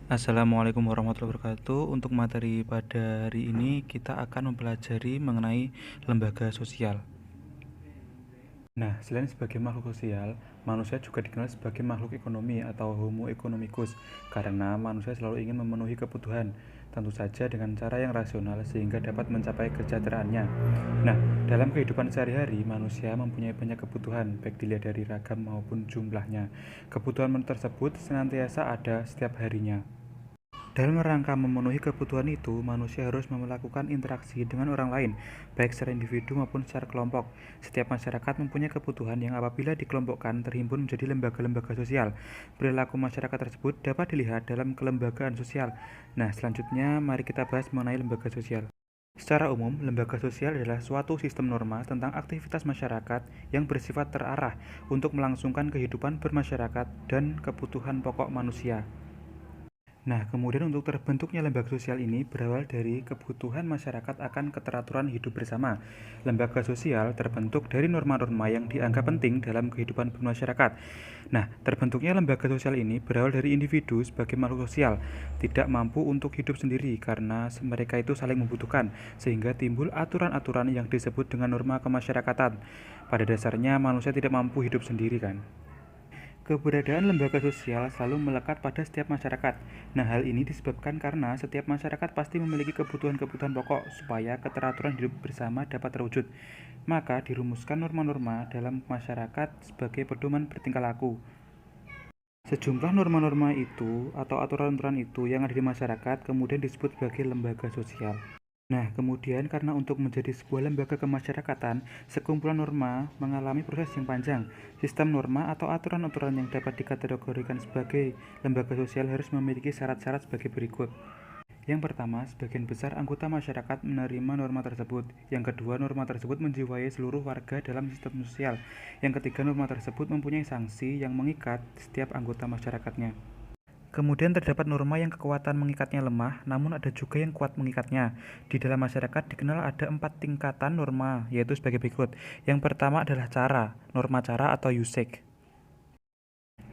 Assalamualaikum warahmatullahi wabarakatuh. Untuk materi pada hari ini kita akan mempelajari mengenai lembaga sosial. Nah, selain sebagai makhluk sosial, manusia juga dikenal sebagai makhluk ekonomi atau homo economicus karena manusia selalu ingin memenuhi kebutuhan, tentu saja dengan cara yang rasional sehingga dapat mencapai kesejahteraannya. Nah, dalam kehidupan sehari-hari, manusia mempunyai banyak kebutuhan, baik dilihat dari ragam maupun jumlahnya. Kebutuhan tersebut senantiasa ada setiap harinya. Dalam rangka memenuhi kebutuhan itu, manusia harus melakukan interaksi dengan orang lain, baik secara individu maupun secara kelompok. Setiap masyarakat mempunyai kebutuhan yang apabila dikelompokkan terhimpun menjadi lembaga-lembaga sosial. Perilaku masyarakat tersebut dapat dilihat dalam kelembagaan sosial. Nah, selanjutnya mari kita bahas mengenai lembaga sosial. Secara umum, lembaga sosial adalah suatu sistem norma tentang aktivitas masyarakat yang bersifat terarah untuk melangsungkan kehidupan bermasyarakat dan kebutuhan pokok manusia. Nah, kemudian untuk terbentuknya lembaga sosial ini berawal dari kebutuhan masyarakat akan keteraturan hidup bersama. Lembaga sosial terbentuk dari norma-norma yang dianggap penting dalam kehidupan bermasyarakat. Nah, terbentuknya lembaga sosial ini berawal dari individu sebagai makhluk sosial, tidak mampu untuk hidup sendiri karena mereka itu saling membutuhkan, sehingga timbul aturan-aturan yang disebut dengan norma kemasyarakatan. Pada dasarnya manusia tidak mampu hidup sendiri kan. Keberadaan lembaga sosial selalu melekat pada setiap masyarakat. Nah, hal ini disebabkan karena setiap masyarakat pasti memiliki kebutuhan-kebutuhan pokok supaya keteraturan hidup bersama dapat terwujud. Maka dirumuskan norma-norma dalam masyarakat sebagai pedoman bertingkah laku. Sejumlah norma-norma itu atau aturan-aturan itu yang ada di masyarakat kemudian disebut sebagai lembaga sosial. Nah, kemudian karena untuk menjadi sebuah lembaga kemasyarakatan, sekumpulan norma mengalami proses yang panjang. Sistem norma atau aturan-aturan yang dapat dikategorikan sebagai lembaga sosial harus memiliki syarat-syarat sebagai berikut. Yang pertama, sebagian besar anggota masyarakat menerima norma tersebut. Yang kedua, norma tersebut menjiwai seluruh warga dalam sistem sosial. Yang ketiga, norma tersebut mempunyai sanksi yang mengikat setiap anggota masyarakatnya. Kemudian terdapat norma yang kekuatan mengikatnya lemah, namun ada juga yang kuat mengikatnya. Di dalam masyarakat dikenal ada 4 tingkatan norma, yaitu sebagai berikut. Yang pertama adalah cara, norma cara atau usage.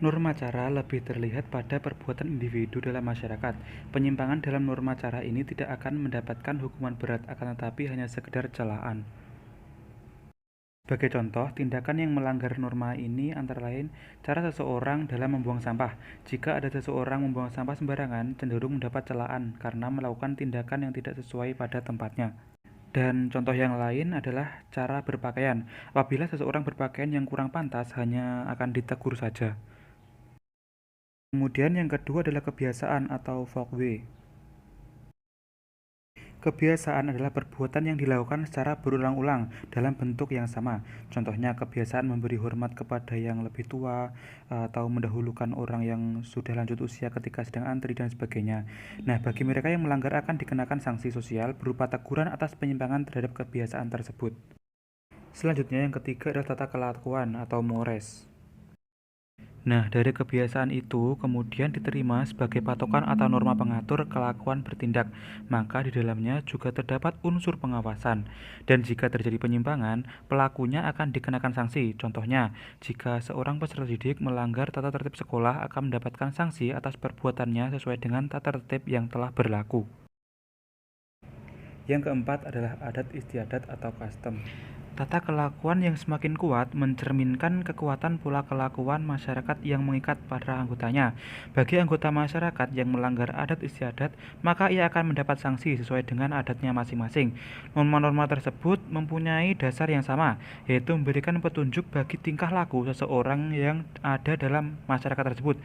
Norma cara lebih terlihat pada perbuatan individu dalam masyarakat. Penyimpangan dalam norma cara ini tidak akan mendapatkan hukuman berat, akan tetapi hanya sekedar celaan. Sebagai contoh, tindakan yang melanggar norma ini antara lain cara seseorang dalam membuang sampah. Jika ada seseorang membuang sampah sembarangan, cenderung mendapat celaan karena melakukan tindakan yang tidak sesuai pada tempatnya. Dan contoh yang lain adalah cara berpakaian. Apabila seseorang berpakaian yang kurang pantas, hanya akan ditegur saja. Kemudian yang kedua adalah kebiasaan atau folkways. Kebiasaan adalah perbuatan yang dilakukan secara berulang-ulang dalam bentuk yang sama. Contohnya kebiasaan memberi hormat kepada yang lebih tua atau mendahulukan orang yang sudah lanjut usia ketika sedang antri dan sebagainya. Nah, bagi mereka yang melanggar akan dikenakan sanksi sosial berupa teguran atas penyimpangan terhadap kebiasaan tersebut. Selanjutnya yang ketiga adalah tata kelakuan atau mores. Nah, dari kebiasaan itu kemudian diterima sebagai patokan atau norma pengatur kelakuan bertindak, maka di dalamnya juga terdapat unsur pengawasan. Dan jika terjadi penyimpangan, pelakunya akan dikenakan sanksi. Contohnya, jika seorang peserta didik melanggar tata tertib sekolah akan mendapatkan sanksi atas perbuatannya sesuai dengan tata tertib yang telah berlaku. Yang keempat adalah adat istiadat atau custom. Tata kelakuan yang semakin kuat mencerminkan kekuatan pola kelakuan masyarakat yang mengikat para anggotanya. Bagi anggota masyarakat yang melanggar adat istiadat, maka ia akan mendapat sanksi sesuai dengan adatnya masing-masing. Norma-norma tersebut mempunyai dasar yang sama, yaitu memberikan petunjuk bagi tingkah laku seseorang yang ada dalam masyarakat tersebut.